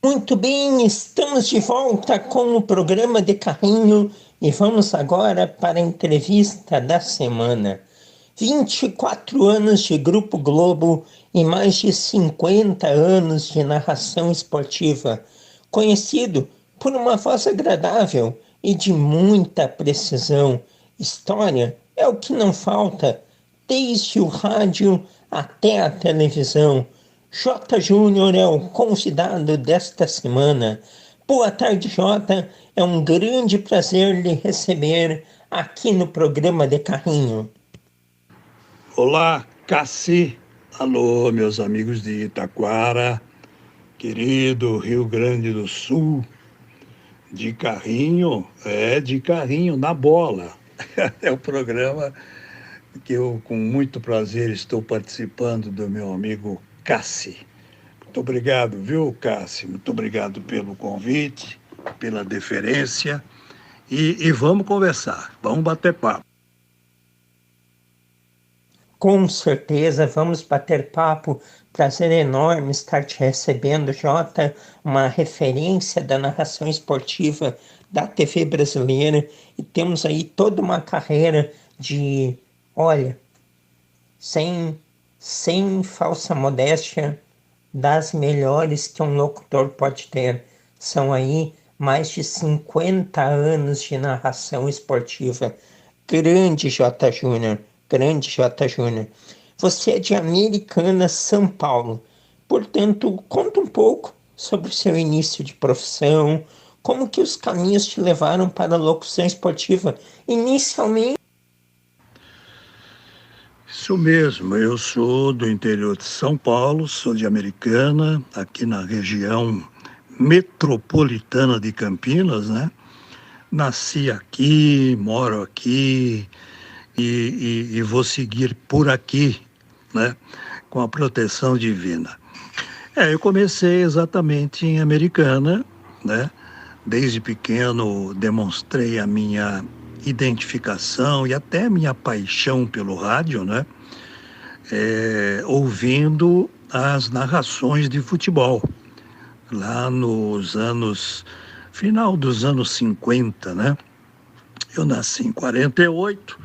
Muito bem, estamos de volta com o programa de carrinho e vamos agora para a entrevista da semana. 24 anos de Grupo Globo e mais de 50 anos de narração esportiva, conhecido por uma voz agradável e de muita precisão. História é o que não falta, desde o rádio até a televisão. J. Júnior é o convidado desta semana. Boa tarde, Jota. É um grande prazer lhe receber aqui no programa de carrinho. Olá, Cassi. Alô, meus amigos de Itaquara, querido Rio Grande do Sul. De carrinho na bola. É o programa que eu, com muito prazer, estou participando do meu amigo Cassi. Muito obrigado, viu, Cassi? Muito obrigado pelo convite, pela deferência. E vamos conversar, vamos bater papo. Com certeza, vamos bater papo. Prazer enorme estar te recebendo, Jota, uma referência da narração esportiva da TV brasileira. E temos aí toda uma carreira de, olha, sem falsa modéstia, das melhores que um locutor pode ter. São aí mais de 50 anos de narração esportiva. Grande J. Júnior, grande J. Júnior. Você é de Americana, São Paulo. Portanto, conta um pouco sobre o seu início de profissão, como que os caminhos te levaram para a locução esportiva. Inicialmente, Isso mesmo, eu sou do interior de São Paulo, sou de Americana, aqui na região metropolitana de Campinas, né? Nasci aqui, moro aqui e vou seguir por aqui, né? Com a proteção divina. Eu comecei exatamente em Americana, né? Desde pequeno demonstrei a minha identificação e até minha paixão pelo rádio, né? Ouvindo as narrações de futebol, lá nos anos, final dos anos 50, né? Eu nasci em 48,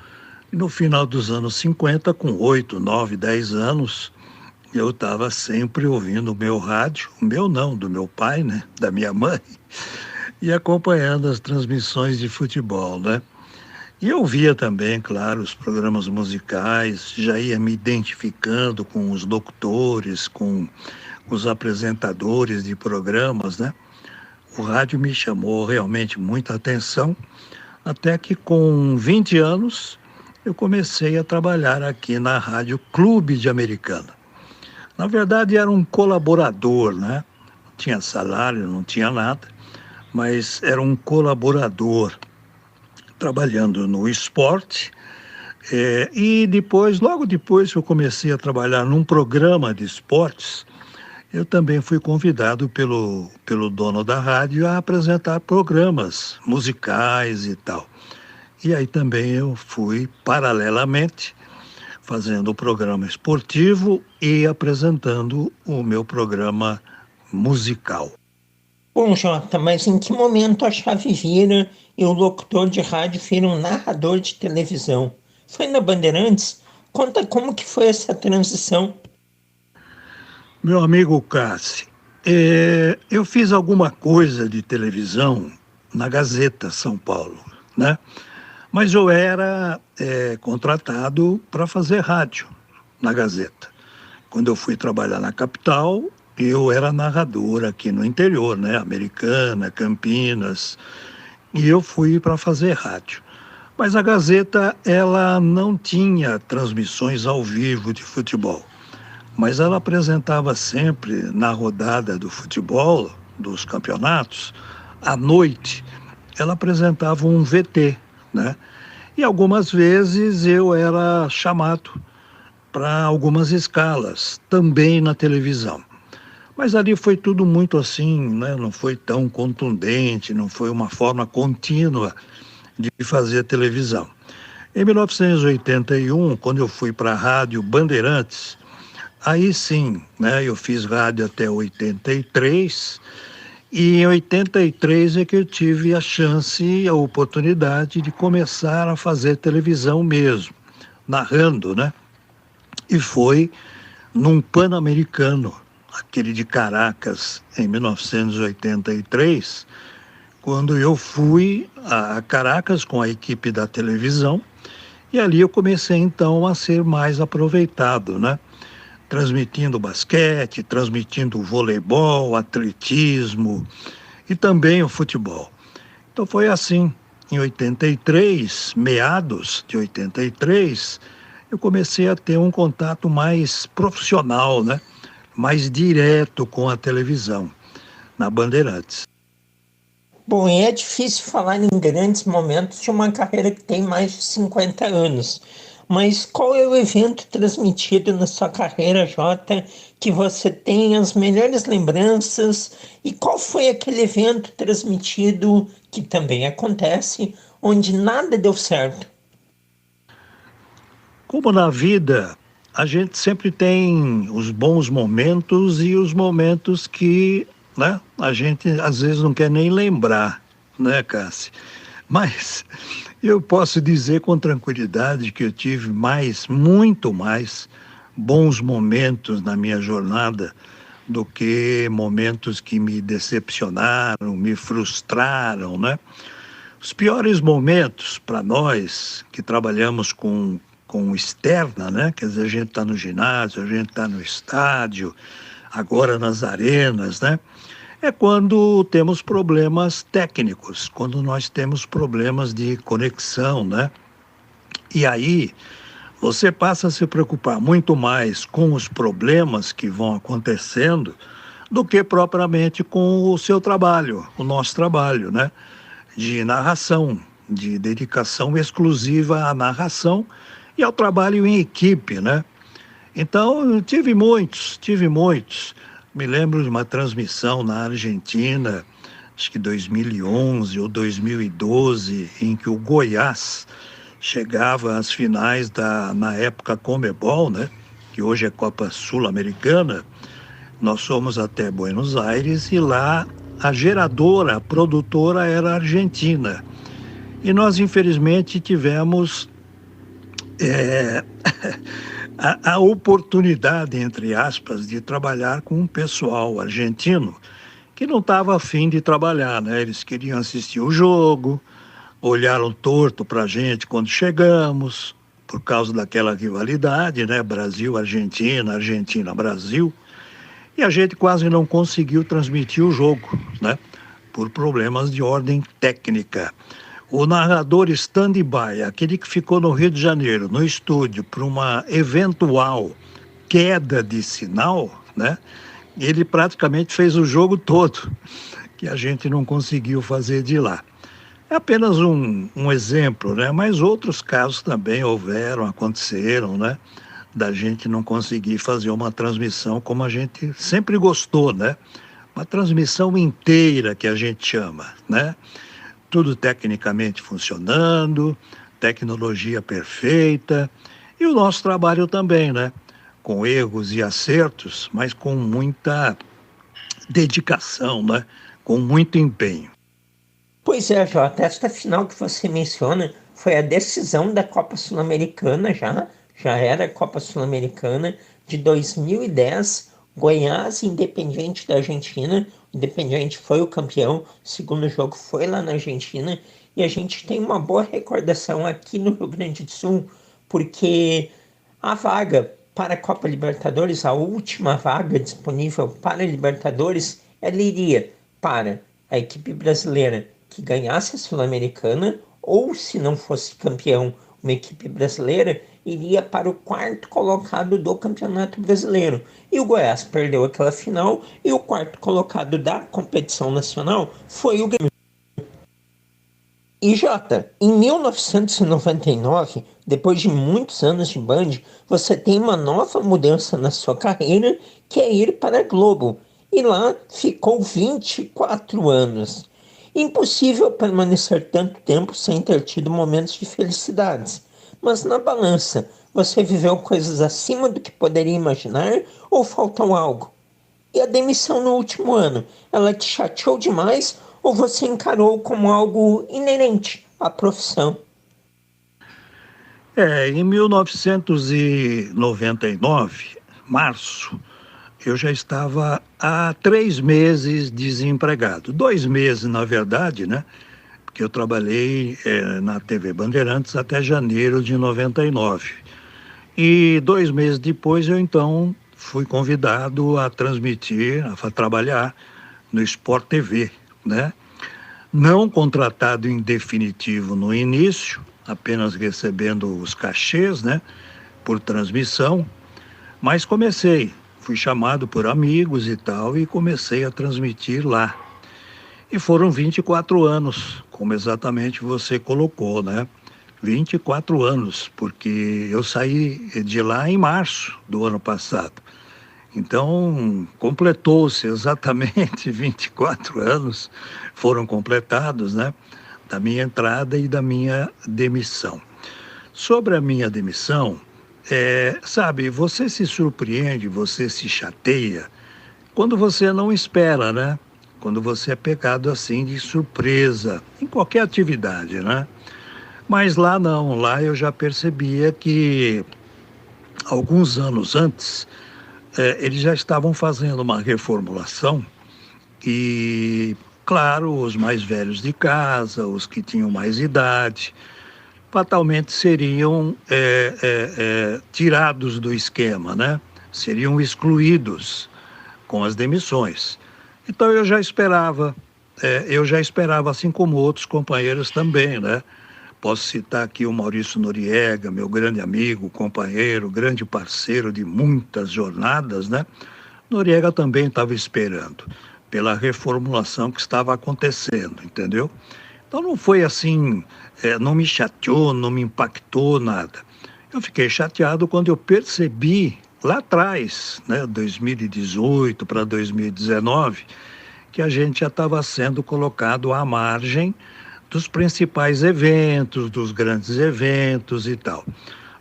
e no final dos anos 50, com 8, 9, 10 anos, eu estava sempre ouvindo o meu rádio, o meu não, do meu pai, né? Da minha mãe, e acompanhando as transmissões de futebol, né? E eu via também, claro, os programas musicais, já ia me identificando com os locutores, com os apresentadores de programas, né? O rádio me chamou realmente muita atenção, até que com 20 anos eu comecei a trabalhar aqui na Rádio Clube de Americana. Na verdade, era um colaborador, né? Não tinha salário, não tinha nada, mas era um colaborador trabalhando no esporte. E depois, logo depois que eu comecei a trabalhar num programa de esportes, eu também fui convidado pelo dono da rádio a apresentar programas musicais e tal. E aí também eu fui, paralelamente, fazendo o programa esportivo e apresentando o meu programa musical. bom, Jota, mas em que momento a chave vira e o locutor de rádio vira um narrador de televisão? Foi na Bandeirantes? Conta como que foi essa transição. Meu amigo Cassi, eu fiz alguma coisa de televisão na Gazeta São Paulo, né? Mas eu era contratado para fazer rádio na Gazeta. Quando eu fui trabalhar na capital, eu era narrador aqui no interior, né? Americana, Campinas, e eu fui para fazer rádio. Mas a Gazeta, ela não tinha transmissões ao vivo de futebol, mas ela apresentava sempre na rodada do futebol, dos campeonatos, à noite, ela apresentava um VT, né? E algumas vezes eu era chamado para algumas escalas, também na televisão. Mas ali foi tudo muito assim, né? Não foi tão contundente, não foi uma forma contínua de fazer televisão. Em 1981, quando eu fui para a Rádio Bandeirantes, aí sim, né? Eu fiz rádio até 83 E em 83 é que eu tive a chance, a oportunidade de começar a fazer televisão mesmo, narrando, né? E foi num Pan-Americano, aquele de Caracas, em 1983, quando eu fui a Caracas com a equipe da televisão, e ali eu comecei então a ser mais aproveitado, né? Transmitindo basquete, transmitindo voleibol, atletismo e também o futebol. Então foi assim, em 83, meados de 83, eu comecei a ter um contato mais profissional, né? Mais direto com a televisão, na Bandeirantes. Bom, e é difícil falar em grandes momentos de uma carreira que tem mais de 50 anos. Mas qual é o evento transmitido na sua carreira, Jota, que você tem as melhores lembranças? E qual foi aquele evento transmitido, que também acontece, onde nada deu certo? Como na vida, a gente sempre tem os bons momentos e os momentos que, né, a gente às vezes não quer nem lembrar, né, Cassi? Mas eu posso dizer com tranquilidade que eu tive mais, muito mais, bons momentos na minha jornada do que momentos que me decepcionaram, me frustraram, né? Os piores momentos para nós que trabalhamos com externa, né? Quer dizer, a gente está no ginásio, a gente está no estádio, agora nas arenas, né? É quando temos problemas técnicos, quando nós temos problemas de conexão, né? E aí você passa a se preocupar muito mais com os problemas que vão acontecendo do que propriamente com o seu trabalho, o nosso trabalho, né? De narração, de dedicação exclusiva à narração e ao trabalho em equipe, né? Então, eu tive muitos. Me lembro de uma transmissão na Argentina, acho que 2011 ou 2012, em que o Goiás chegava às finais na época Conmebol, né? Que hoje é Copa Sul-Americana. Nós fomos até Buenos Aires e lá a geradora, a produtora era argentina. E nós, infelizmente, tivemos a oportunidade, entre aspas, de trabalhar com um pessoal argentino que não estava afim de trabalhar, né? Eles queriam assistir o jogo, olharam torto para a gente quando chegamos, por causa daquela rivalidade, né? Brasil-Argentina, Argentina-Brasil. E a gente quase não conseguiu transmitir o jogo, né? Por problemas de ordem técnica. O narrador stand-by, aquele que ficou no Rio de Janeiro, no estúdio, para uma eventual queda de sinal, né? Ele praticamente fez o jogo todo, que a gente não conseguiu fazer de lá. É apenas um exemplo, né? Mas outros casos também houveram, aconteceram, né? Da gente não conseguir fazer uma transmissão como a gente sempre gostou, né? Uma transmissão inteira que a gente chama, né? Tudo tecnicamente funcionando, tecnologia perfeita e o nosso trabalho também, né? Com erros e acertos, mas com muita dedicação, né? Com muito empenho. Pois é, Jota, esta final que você menciona foi a decisão da Copa Sul-Americana já era a Copa Sul-Americana de 2010, Goiás Independiente da Argentina. O Independiente foi o campeão, o segundo jogo foi lá na Argentina, e a gente tem uma boa recordação aqui no Rio Grande do Sul, porque a vaga para a Copa Libertadores, a última vaga disponível para a Libertadores, ela iria para a equipe brasileira que ganhasse a Sul-Americana, ou se não fosse campeão, uma equipe brasileira iria para o quarto colocado do Campeonato Brasileiro. E o Goiás perdeu aquela final, e o quarto colocado da competição nacional foi o Grêmio. E Jota, em 1999, depois de muitos anos de Band, você tem uma nova mudança na sua carreira, que é ir para a Globo. E lá ficou 24 anos. Impossível permanecer tanto tempo sem ter tido momentos de felicidades. Mas na balança, você viveu coisas acima do que poderia imaginar ou faltou algo? E a demissão no último ano, ela te chateou demais ou você encarou como algo inerente à profissão? Em 1999, março, eu já estava há 3 meses desempregado. 2 meses, na verdade, né? Porque eu trabalhei na TV Bandeirantes até janeiro de 99. E 2 meses depois eu então fui convidado a transmitir, a trabalhar no Sport TV, né? Não contratado em definitivo no início, apenas recebendo os cachês, né, por transmissão, mas fui chamado por amigos e tal, e comecei a transmitir lá. E foram 24 anos, como exatamente você colocou, né? 24 anos, porque eu saí de lá em março do ano passado. Então, completou-se exatamente 24 anos, foram completados, né? Da minha entrada e da minha demissão. Sobre a minha demissão, sabe, você se surpreende, você se chateia quando você não espera, né? Quando você é pegado assim de surpresa, em qualquer atividade, né? Mas lá não, lá eu já percebia que alguns anos antes, eles já estavam fazendo uma reformulação e, claro, os mais velhos de casa, os que tinham mais idade, fatalmente seriam tirados do esquema, né? Seriam excluídos com as demissões. Então eu já esperava, assim como outros companheiros também, né? Posso citar aqui o Maurício Noriega, meu grande amigo, companheiro, grande parceiro de muitas jornadas, né? Noriega também estava esperando pela reformulação que estava acontecendo, entendeu? Então não foi assim, não me chateou, não me impactou nada. Eu fiquei chateado quando eu percebi lá atrás, né, 2018 para 2019, que a gente já estava sendo colocado à margem dos principais eventos, dos grandes eventos e tal.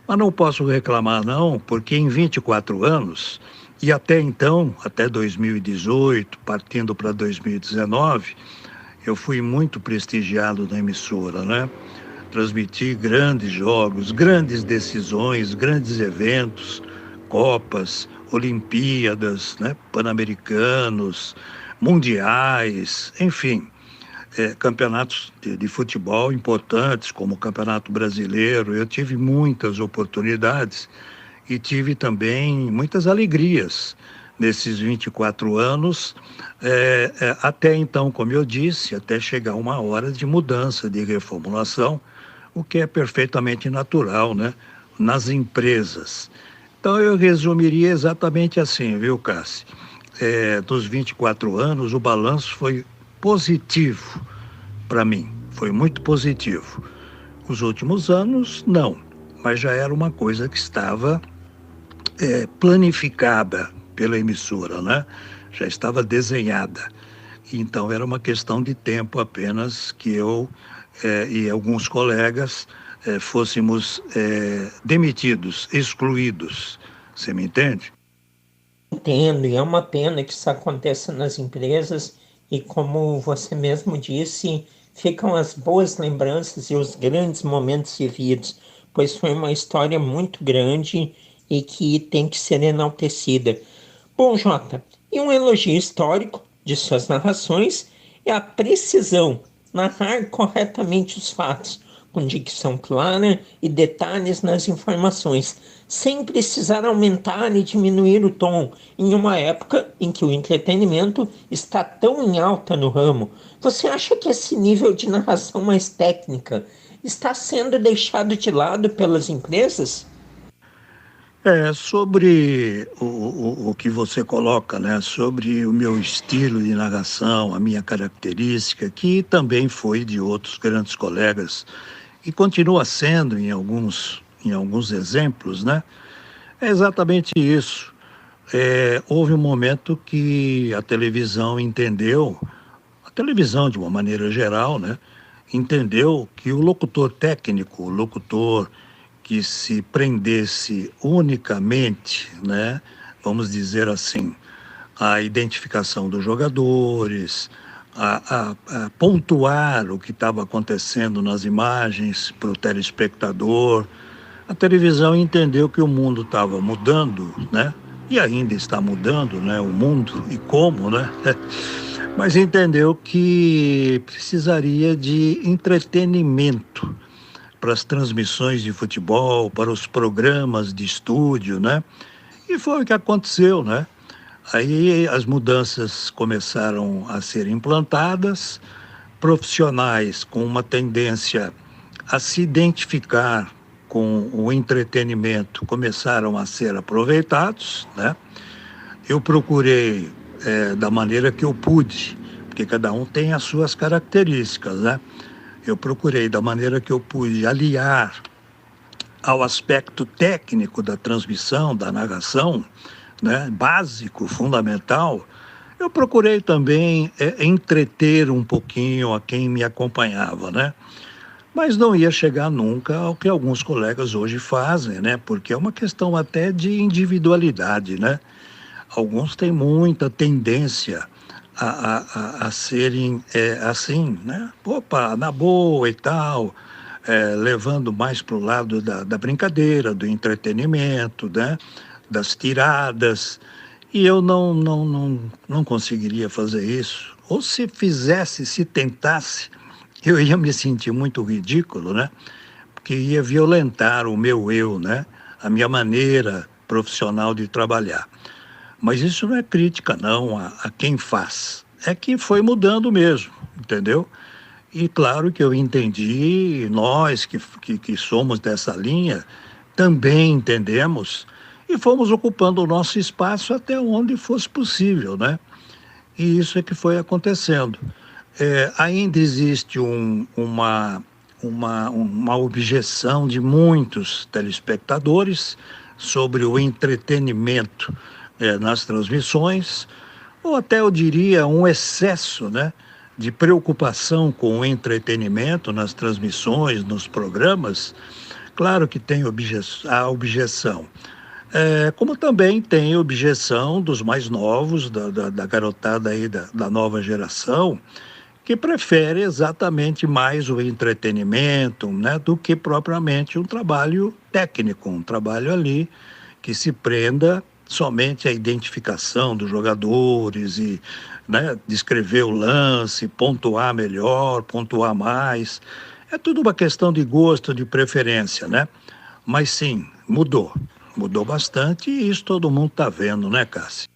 Mas não posso reclamar não, porque em 24 anos, e até então, até 2018, partindo para 2019, eu fui muito prestigiado na emissora, né? Transmiti grandes jogos, grandes decisões, grandes eventos, Copas, Olimpíadas, né? Pan-americanos, mundiais, enfim, campeonatos de futebol importantes, como o Campeonato Brasileiro. Eu tive muitas oportunidades e tive também muitas alegrias nesses 24 anos, até então, como eu disse, até chegar uma hora de mudança, de reformulação, o que é perfeitamente natural, né, nas empresas. Então eu resumiria exatamente assim, viu, Cassi? Dos 24 anos, o balanço foi positivo para mim, foi muito positivo. Os últimos anos, não, mas já era uma coisa que estava planificada pela emissora, né? Já estava desenhada. Então era uma questão de tempo apenas que eu e alguns colegas fôssemos demitidos, excluídos. Você me entende? Entendo, e é uma pena que isso aconteça nas empresas, e como você mesmo disse, ficam as boas lembranças e os grandes momentos vividos, pois foi uma história muito grande e que tem que ser enaltecida. Bom, Jota, e um elogio histórico de suas narrações é a precisão, narrar corretamente os fatos, com dicção clara e detalhes nas informações, sem precisar aumentar e diminuir o tom, em uma época em que o entretenimento está tão em alta no ramo. Você acha que esse nível de narração mais técnica está sendo deixado de lado pelas empresas? Sobre o que você coloca, né, sobre o meu estilo de narração, a minha característica, que também foi de outros grandes colegas e continua sendo em alguns exemplos, né, é exatamente isso. Houve um momento que a televisão de uma maneira geral, né, entendeu que o locutor técnico, o locutor que se prendesse unicamente, né, vamos dizer assim, a identificação dos jogadores, a pontuar o que estava acontecendo nas imagens para o telespectador. A televisão entendeu que o mundo estava mudando, né? E ainda está mudando, né? O mundo e como, né? Mas entendeu que precisaria de entretenimento para as transmissões de futebol, para os programas de estúdio, né? E foi o que aconteceu, né? Aí as mudanças começaram a ser implantadas, profissionais com uma tendência a se identificar com o entretenimento começaram a ser aproveitados, né? Eu procurei da maneira que eu pude, porque cada um tem as suas características, né? Eu procurei da maneira que eu pude aliar ao aspecto técnico da transmissão, da narração, né, básico, fundamental. Eu procurei também entreter um pouquinho a quem me acompanhava, né? Mas não ia chegar nunca ao que alguns colegas hoje fazem, né? Porque é uma questão até de individualidade, né? Alguns têm muita tendência a serem assim, né? Opa, na boa e tal, levando mais para o lado da brincadeira, do entretenimento, né? Das tiradas. E eu não conseguiria fazer isso. Ou se fizesse, se tentasse, eu ia me sentir muito ridículo, né? Porque ia violentar o meu eu, né? A minha maneira profissional de trabalhar. Mas isso não é crítica, não, a quem faz. É que foi mudando mesmo, entendeu? E claro que eu entendi, nós que somos dessa linha, também entendemos e fomos ocupando o nosso espaço até onde fosse possível, né? E isso é que foi acontecendo. Ainda existe uma objeção de muitos telespectadores sobre o entretenimento nas transmissões, ou até eu diria um excesso, né, de preocupação com o entretenimento nas transmissões, nos programas. Claro que tem a objeção. Como também tem objeção dos mais novos, da garotada aí da nova geração, que prefere exatamente mais o entretenimento, né, do que propriamente um trabalho técnico, um trabalho ali que se prenda somente à identificação dos jogadores e, né, descrever o lance, pontuar melhor, pontuar mais. É tudo uma questão de gosto, de preferência, né? Mas sim, mudou. Mudou bastante e isso todo mundo está vendo, né, Cássio?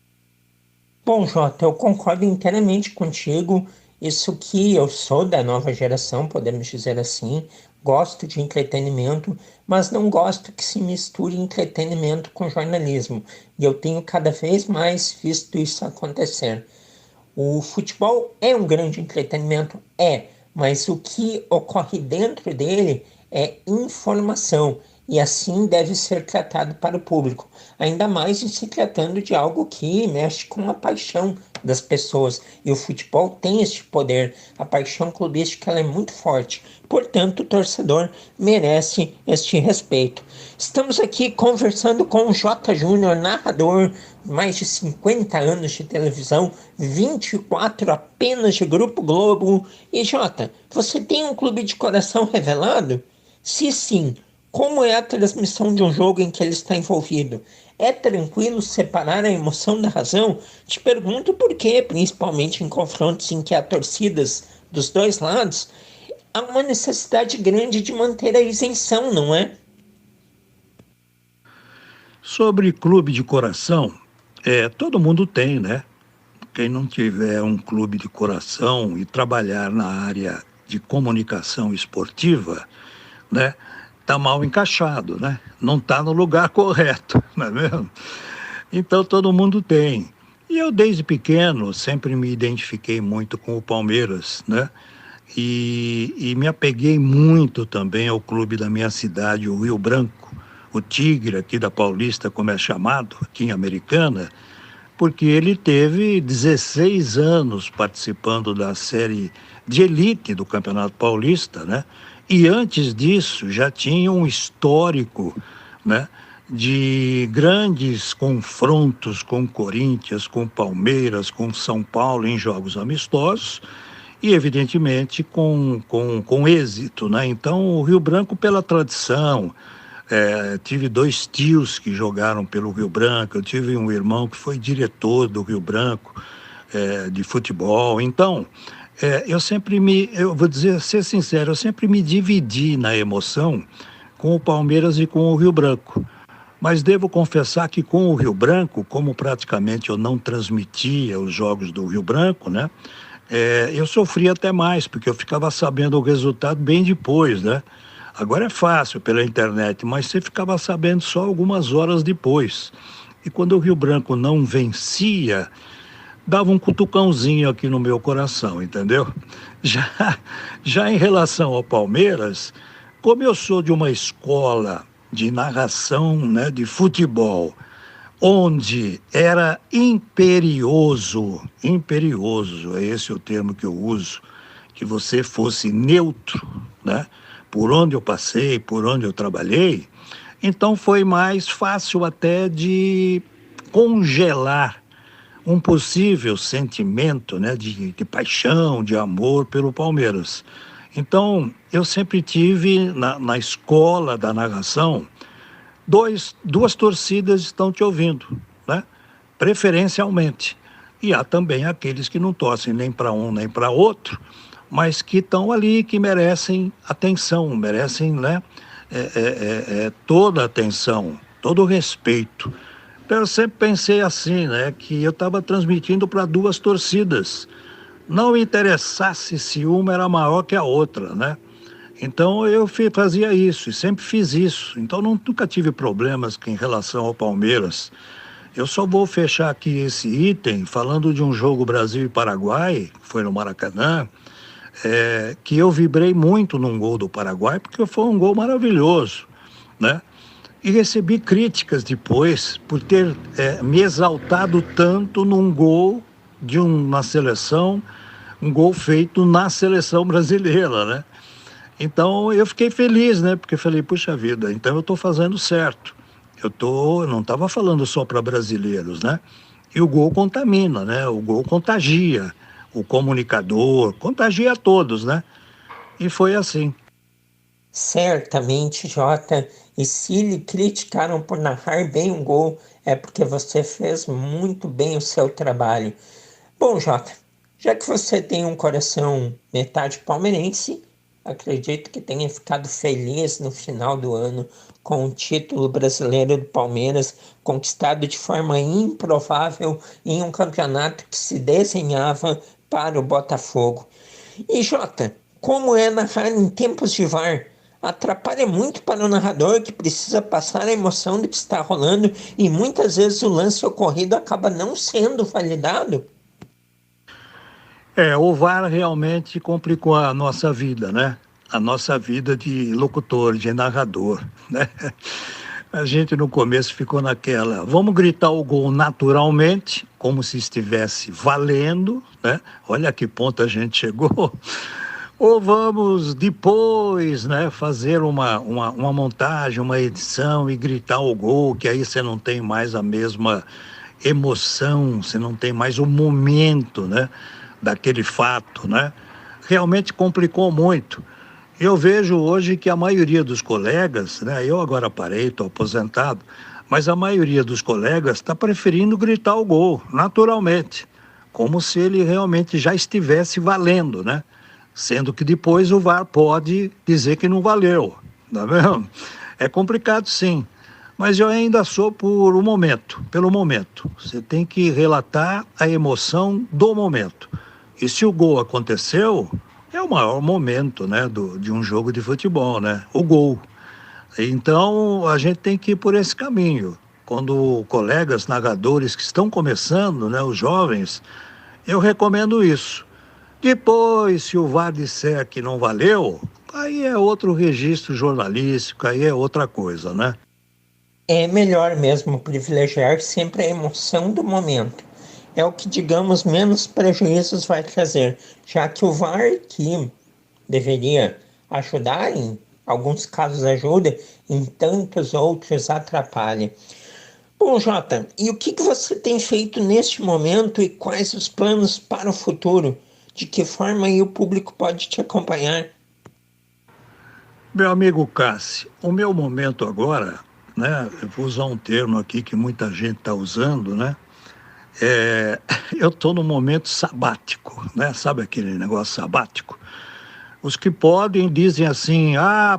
Bom, Jota, eu concordo inteiramente contigo. Isso que eu sou da nova geração, podemos dizer assim. Gosto de entretenimento, mas não gosto que se misture entretenimento com jornalismo. E eu tenho cada vez mais visto isso acontecer. O futebol é um grande entretenimento? É, mas o que ocorre dentro dele é informação e assim deve ser tratado para o público, ainda mais em se tratando de algo que mexe com a paixão das pessoas. E o futebol tem este poder, a paixão clubística ela é muito forte, portanto o torcedor merece este respeito. Estamos aqui conversando com o J. Júnior, narrador, mais de 50 anos de televisão, 24 apenas de Grupo Globo. E Jota, você tem um clube de coração revelado? Se sim, como é a transmissão de um jogo em que ele está envolvido? É tranquilo separar a emoção da razão? Te pergunto porque, principalmente em confrontos em que há torcidas dos dois lados, há uma necessidade grande de manter a isenção, não é? Sobre clube de coração, todo mundo tem, né? Quem não tiver um clube de coração e trabalhar na área de comunicação esportiva, né, tá mal encaixado, né? Não tá no lugar correto, não é mesmo? Então todo mundo tem. E eu desde pequeno sempre me identifiquei muito com o Palmeiras, né? E me apeguei muito também ao clube da minha cidade, o Rio Branco, o Tigre aqui da Paulista, como é chamado, aqui em Americana, porque ele teve 16 anos participando da série de elite do Campeonato Paulista, né? E antes disso já tinha um histórico, né, de grandes confrontos com Corinthians, com Palmeiras, com São Paulo em jogos amistosos e, evidentemente, com êxito, né? Então, o Rio Branco, pela tradição, tive dois tios que jogaram pelo Rio Branco, eu tive um irmão que foi diretor do Rio Branco, de futebol. Então, eu vou dizer, ser sincero, eu sempre me dividi na emoção com o Palmeiras e com o Rio Branco. Mas devo confessar que com o Rio Branco, como praticamente eu não transmitia os jogos do Rio Branco, né? Eu sofria até mais, porque eu ficava sabendo o resultado bem depois, né? Agora é fácil pela internet, mas você ficava sabendo só algumas horas depois. E quando o Rio Branco não vencia, dava um cutucãozinho aqui no meu coração, entendeu? Já em relação ao Palmeiras, como eu sou de uma escola de narração, né, de futebol, onde era imperioso, é esse o termo que eu uso, que você fosse neutro, né? Por onde eu passei, por onde eu trabalhei, então foi mais fácil até de congelar um possível sentimento, né, de paixão, de amor pelo Palmeiras. Então, eu sempre tive na escola da narração, duas torcidas estão te ouvindo, né? Preferencialmente. E há também aqueles que não torcem nem para um nem para outro, mas que estão ali, que merecem atenção, merecem, né, toda a atenção, todo o respeito. Então, eu sempre pensei assim, né, que eu estava transmitindo para duas torcidas. Não interessasse se uma era maior que a outra, né? Então eu fazia isso e sempre fiz isso. Então nunca tive problemas em relação ao Palmeiras. Eu só vou fechar aqui esse item falando de um jogo Brasil e Paraguai, que foi no Maracanã, que eu vibrei muito num gol do Paraguai, porque foi um gol maravilhoso, né? E recebi críticas depois por ter me exaltado tanto num gol na seleção, um gol feito na seleção brasileira, né? Então eu fiquei feliz, né? Porque falei, puxa vida, então eu estou fazendo certo. Não estava falando só para brasileiros, né? E o gol contamina, né? O gol contagia, o comunicador, contagia a todos, né? E foi assim. Certamente, Jota, e se lhe criticaram por narrar bem um gol, é porque você fez muito bem o seu trabalho. Bom, Jota, já que você tem um coração metade palmeirense, acredito que tenha ficado feliz no final do ano com o título brasileiro do Palmeiras, conquistado de forma improvável em um campeonato que se desenhava para o Botafogo. E Jota, como é narrar em tempos de VAR? Atrapalha muito para o narrador que precisa passar a emoção do que está rolando e muitas vezes o lance ocorrido acaba não sendo validado. O VAR realmente complicou a nossa vida, né? A nossa vida de locutor, de narrador, né? A gente no começo ficou naquela, vamos gritar o gol naturalmente, como se estivesse valendo, né? Olha a que ponto a gente chegou. Ou vamos depois, né, fazer uma montagem, uma edição e gritar o gol, que aí você não tem mais a mesma emoção, você não tem mais o momento, né, daquele fato, né? Realmente complicou muito. Eu vejo hoje que a maioria dos colegas, né, eu agora parei, estou aposentado, mas a maioria dos colegas está preferindo gritar o gol, naturalmente, como se ele realmente já estivesse valendo, né? Sendo que depois o VAR pode dizer que não valeu, tá vendo? É complicado sim, mas eu ainda sou pelo momento. Você tem que relatar a emoção do momento. E se o gol aconteceu, é o maior momento, né, de um jogo de futebol, né? O gol. Então a gente tem que ir por esse caminho. Quando colegas narradores que estão começando, né, os jovens, eu recomendo isso. Depois, se o VAR disser que não valeu, aí é outro registro jornalístico, aí é outra coisa, né? É melhor mesmo privilegiar sempre a emoção do momento. É o que, digamos, menos prejuízos vai trazer, já que o VAR, que deveria ajudar em alguns casos ajuda, em tantos outros atrapalha. Bom, Jota, e o que você tem feito neste momento e quais os planos para o futuro? De que forma aí o público pode te acompanhar? Meu amigo Cassi, o meu momento agora, né, eu vou usar um termo aqui que muita gente está usando, né? Eu estou num momento sabático, né? Sabe aquele negócio sabático? Os que podem dizem assim,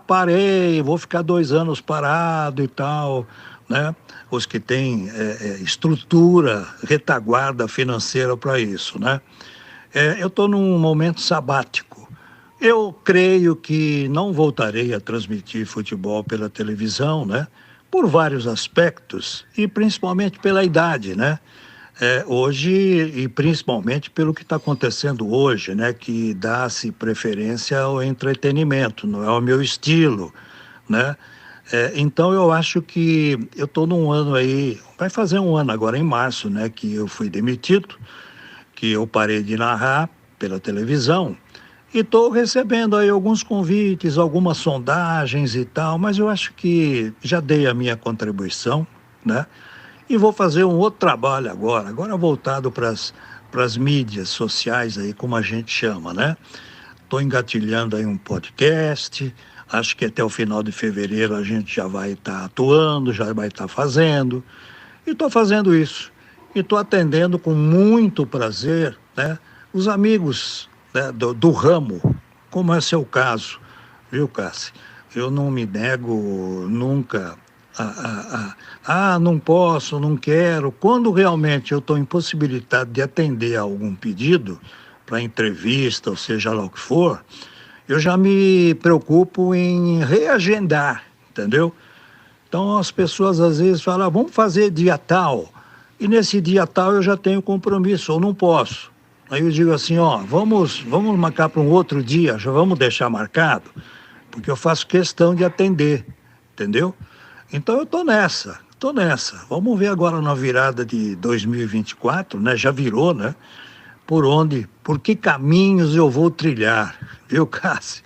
parei, vou ficar 2 anos parado e tal, né? Os que têm estrutura, retaguarda financeira para isso, né? Eu estou num momento sabático. Eu creio que não voltarei a transmitir futebol pela televisão, né? Por vários aspectos e principalmente pela idade, né? Hoje, e principalmente pelo que está acontecendo hoje, né, que dá-se preferência ao entretenimento, não é o meu estilo, né? Então eu acho que eu estou num ano aí, vai fazer um ano agora em março, né, que eu fui demitido, que eu parei de narrar pela televisão e estou recebendo aí alguns convites, algumas sondagens e tal, mas eu acho que já dei a minha contribuição, né? E vou fazer um outro trabalho agora voltado para as mídias sociais aí, como a gente chama, né? Estou engatilhando aí um podcast, acho que até o final de fevereiro a gente já vai estar atuando, já vai estar fazendo, e estou fazendo isso. E estou atendendo com muito prazer, né, os amigos, né, do ramo, como é seu caso, viu, Cassi? Eu não me nego nunca não posso, não quero. Quando realmente eu estou impossibilitado de atender a algum pedido para entrevista, ou seja lá o que for, eu já me preocupo em reagendar, entendeu? Então as pessoas às vezes falam, vamos fazer dia tal, e nesse dia tal eu já tenho compromisso, ou não posso. Aí eu digo assim, vamos marcar para um outro dia, já vamos deixar marcado, porque eu faço questão de atender, entendeu? Então eu estou nessa. Vamos ver agora na virada de 2024, né? Já virou, né? Por que caminhos eu vou trilhar, viu, Cássio?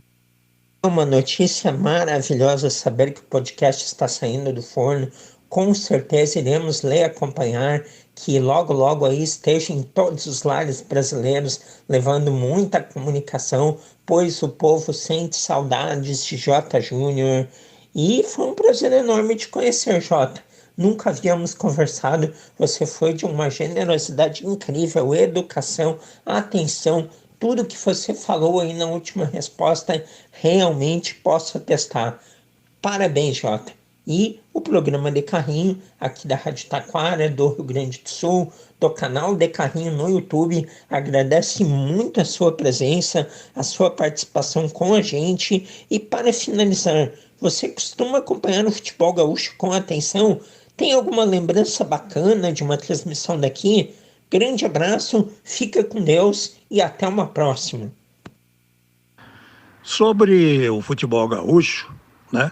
É uma notícia maravilhosa saber que o podcast está saindo do forno. Com certeza iremos lhe acompanhar, que logo, logo aí esteja em todos os lares brasileiros, levando muita comunicação, pois o povo sente saudades de Jota Júnior. E foi um prazer enorme te conhecer, Jota. Nunca havíamos conversado, você foi de uma generosidade incrível, educação, atenção, tudo que você falou aí na última resposta, realmente posso atestar. Parabéns, Jota. E o programa De Carrinho, aqui da Rádio Taquara, do Rio Grande do Sul, do canal De Carrinho no YouTube, agradece muito a sua presença, a sua participação com a gente. E para finalizar, você costuma acompanhar o futebol gaúcho com atenção? Tem alguma lembrança bacana de uma transmissão daqui? Grande abraço, fica com Deus e até uma próxima. Sobre o futebol gaúcho, né?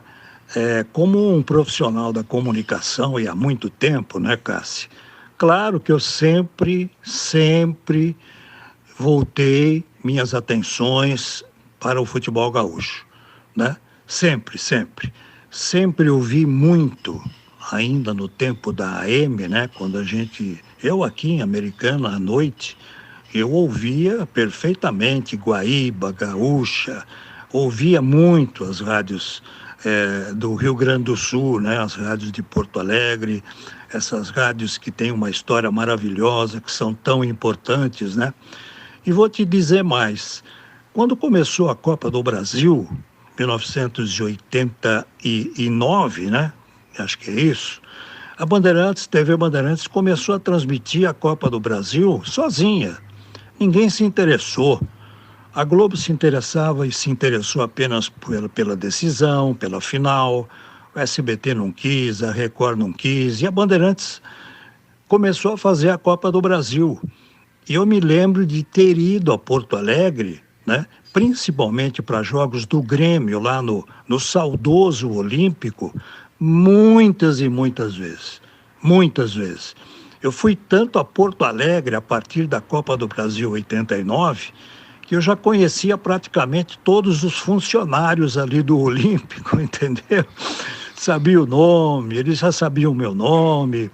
Como um profissional da comunicação e há muito tempo, né, Cássio? Claro que eu sempre voltei minhas atenções para o futebol gaúcho, né? Sempre. Sempre ouvi muito, ainda no tempo da AM, né? Quando eu aqui em Americana à noite, eu ouvia perfeitamente Guaíba, Gaúcha, ouvia muito as rádios do Rio Grande do Sul, né? As rádios de Porto Alegre, essas rádios que têm uma história maravilhosa, que são tão importantes, né? E vou te dizer mais, quando começou a Copa do Brasil, 1989, né? Acho que é isso. A TV Bandeirantes começou a transmitir a Copa do Brasil sozinha. Ninguém se interessou. A Globo se interessava e se interessou apenas pela decisão, pela final. O SBT não quis, a Record não quis. E a Bandeirantes começou a fazer a Copa do Brasil. E eu me lembro de ter ido a Porto Alegre, né, principalmente para jogos do Grêmio, lá no saudoso Olímpico, muitas e muitas vezes. Muitas vezes. Eu fui tanto a Porto Alegre a partir da Copa do Brasil 89, que eu já conhecia praticamente todos os funcionários ali do Olímpico, entendeu? Sabia o nome, eles já sabiam o meu nome.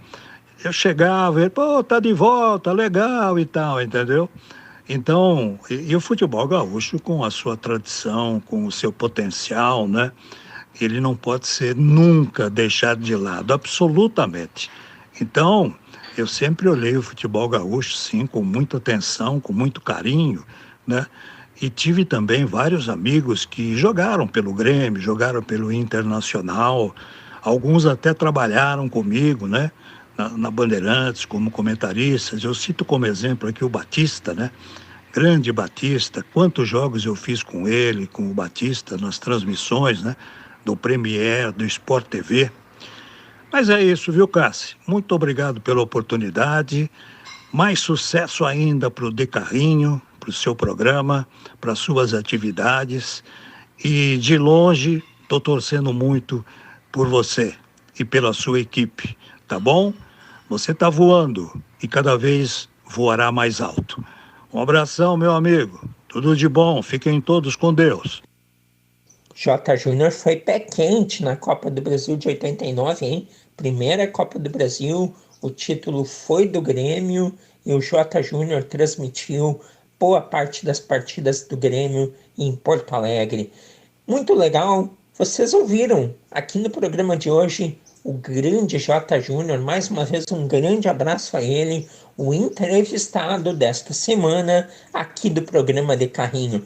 Eu chegava, ele, pô, tá de volta, legal e tal, entendeu? Então, e o futebol gaúcho, com a sua tradição, com o seu potencial, né? Ele não pode ser nunca deixado de lado, absolutamente. Então, eu sempre olhei o futebol gaúcho, sim, com muita atenção, com muito carinho, né? E tive também vários amigos que jogaram pelo Grêmio, jogaram pelo Internacional, alguns até trabalharam comigo, né? Na Bandeirantes, como comentaristas. Eu cito como exemplo aqui o Batista, né? Grande Batista, quantos jogos eu fiz com ele, com o Batista, nas transmissões, né? Do Premier, do Sport TV. Mas é isso, viu, Cássio? Muito obrigado pela oportunidade. Mais sucesso ainda para o De Carrinho, para o seu programa, para as suas atividades. E de longe, estou torcendo muito por você e pela sua equipe, tá bom? Você está voando e cada vez voará mais alto. Um abração, meu amigo. Tudo de bom. Fiquem todos com Deus. J. Júnior foi pé quente na Copa do Brasil de 89, hein? Primeira Copa do Brasil, o título foi do Grêmio e o J. Júnior transmitiu boa parte das partidas do Grêmio em Porto Alegre. Muito legal. Vocês ouviram aqui no programa de hoje o grande J. Júnior. Mais uma vez, um grande abraço a ele, o entrevistado desta semana aqui do programa de Carrinho.